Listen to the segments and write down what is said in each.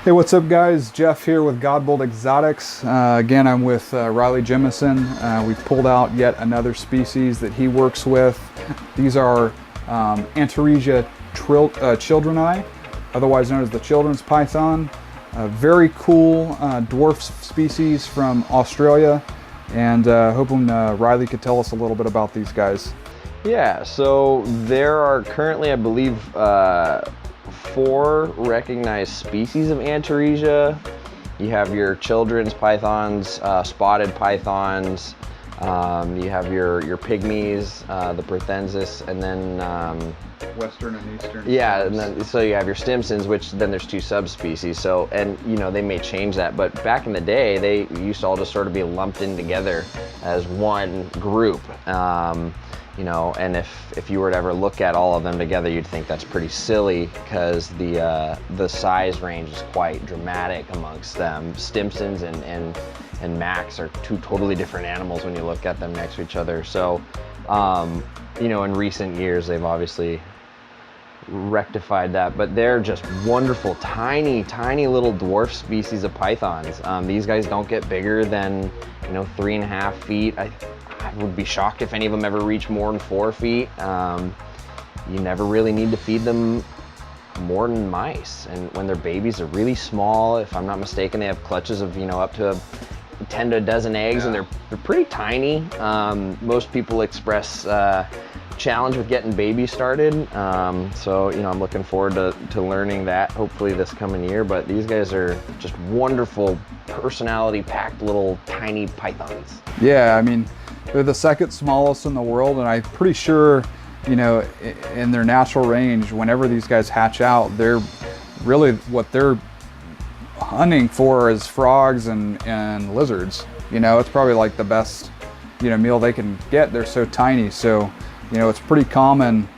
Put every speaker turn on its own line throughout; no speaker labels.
Hey, what's up guys? Jeff here with Godbold Exotics. Again, I'm with Riley Jimison. We've pulled out yet another species that he works with. These are Antaresia childreni, otherwise known as the children's python. A very cool dwarf species from Australia, and hoping Riley could tell us a little bit about these guys.
Yeah, so there are currently, I believe, 4 recognized species of Antaresia. You have your children's pythons, spotted pythons, you have your pygmies, the Perthensis, and then
Western and Eastern.
Yeah, and then so you have your Stimsons, which then there's 2 subspecies. So, and you know, they may change that, but back in the day, they used to all just sort of be lumped in together as one group. You know, and if you were to ever look at all of them together, you'd think that's pretty silly, because the size range is quite dramatic amongst them. Stimsons and Max are 2 totally different animals when you look at them next to each other. So, you know, in recent years, they've obviously rectified that, but they're just wonderful, tiny little dwarf species of pythons. These guys don't get bigger than, you know, 3.5 feet. I would be shocked if any of them ever reach more than 4 feet. You never really need to feed them more than mice, and when they're babies, they're really small. If I'm not mistaken, they have clutches of, you know, up to 10 to a dozen eggs. Yeah. And they're pretty tiny. Most people express challenge with getting babies started, so you know, I'm looking forward to learning that hopefully this coming year. But these guys are just wonderful, personality packed little tiny pythons.
Yeah, I mean, they're the 2nd smallest in the world, and I'm pretty sure, you know, in their natural range, whenever these guys hatch out, they're really, what they're hunting for is frogs and lizards. You know, it's probably like the best, you know, meal they can get. They're so tiny. So, you know, it's pretty common,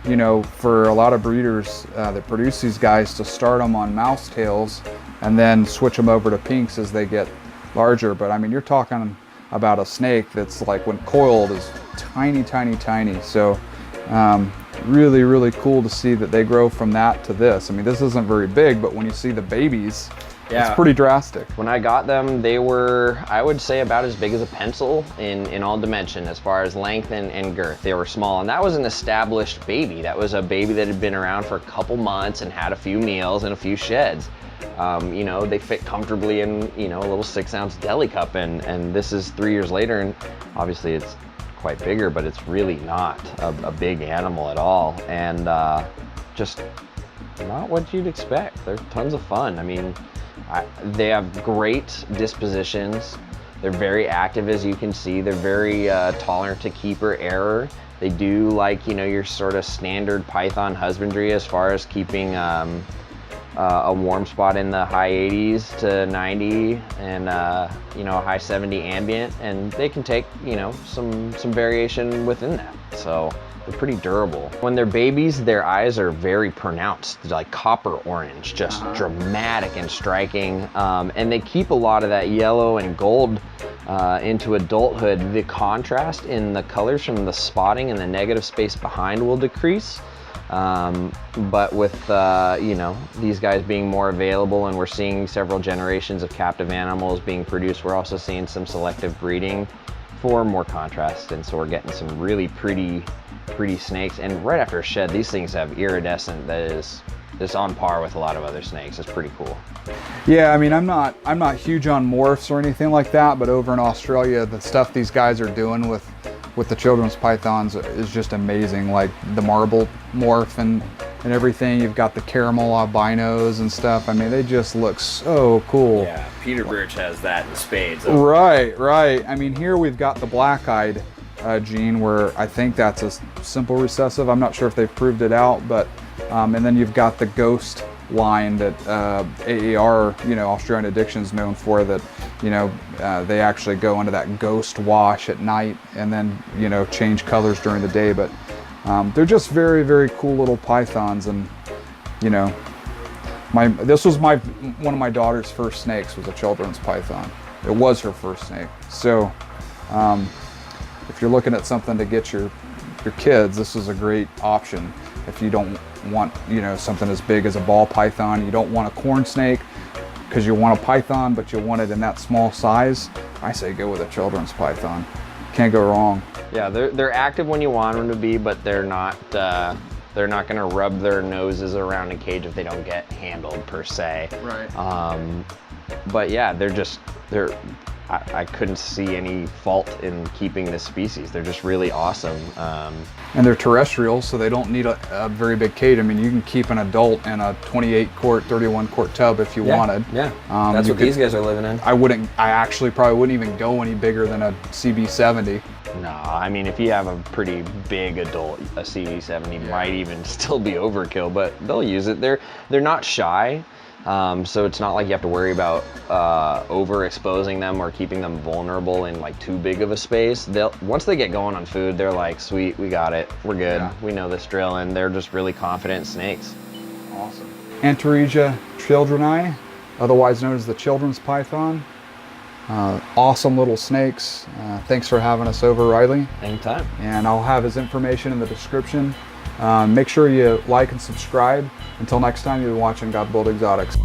you know, for a lot of breeders that produce these guys to start them on mouse tails and then switch them over to pinks as they get larger. But I mean, you're talking about a snake that's, like, when coiled, is tiny. So really cool to see that they grow from that to this. I mean, this isn't very big, but when you see the babies, yeah, it's pretty drastic.
When I got them, they were, I would say, about as big as a pencil in all dimension as far as length and girth. They were small, and that was an established baby. That was a baby that had been around for a couple months and had a few meals and a few sheds. You know, they fit comfortably in, you know, a little 6-ounce deli cup, and this is 3 years later, and obviously it's quite bigger, but it's really not a big animal at all, and just not what you'd expect. They're tons of fun. I mean, they have great dispositions. They're very active, as you can see. They're very tolerant to keeper error. They do, like, you know, your sort of standard python husbandry as far as keeping a warm spot in the high 80s to 90 and you know, high 70 ambient, and they can take, you know, some variation within that. So they're pretty durable. When they're babies, their eyes are very pronounced, like copper orange, just dramatic and striking, and they keep a lot of that yellow and gold into adulthood. The contrast in the colors from the spotting and the negative space behind will decrease. But with you know, these guys being more available, and we're seeing several generations of captive animals being produced, we're also seeing some selective breeding for more contrast, and so we're getting some really pretty snakes. And right after a shed, these things have iridescent that is on par with a lot of other snakes. It's pretty cool.
Yeah, I mean, I'm not huge on morphs or anything like that, but over in Australia, the stuff these guys are doing with the children's pythons is just amazing. Like the marble morph and everything. You've got the caramel albinos and stuff. I mean, they just look so cool.
Yeah, Peter Birch has that in spades.
Right. I mean, here we've got the black-eyed gene, where I think that's a simple recessive. I'm not sure if they've proved it out, but and then you've got the ghost line that AAR, you know, Australian Addiction's known for, that, you know, they actually go into that ghost wash at night and then, you know, change colors during the day. But they're just very cool little pythons. And, you know, this was one of my daughter's first snakes, was a children's python. It was her first snake. So if you're looking at something to get your kids, this is a great option. if you don't want, you know, something as big as a ball python. You don't want a corn snake because you want a python, but you want it in that small size. I say go with a children's python. Can't go wrong.
Yeah, they're active when you want them to be, but they're not going to rub their noses around a cage if they don't get handled per se.
Right.
But yeah, I couldn't see any fault in keeping this species. They're just really awesome.
And they're terrestrial, so they don't need a very big cage. I mean, you can keep an adult in a 28 quart, 31 quart tub if you wanted.
Yeah, that's what these guys are living in.
I actually probably wouldn't even go any bigger than a CB70.
No, I mean, if you have a pretty big adult, a CB70 might even still be overkill, but they'll use it. They're not shy. So it's not like you have to worry about overexposing them or keeping them vulnerable in like too big of a space. Once they get going on food, they're like, sweet, we got it, we're good, we know this drill, and they're just really confident snakes.
Awesome. Antaresia childreni, otherwise known as the children's python. Awesome little snakes. Thanks for having us over, Riley.
Anytime.
And I'll have his information in the description. Make sure you like and subscribe. Until next time, you're watching Godbold Exotics.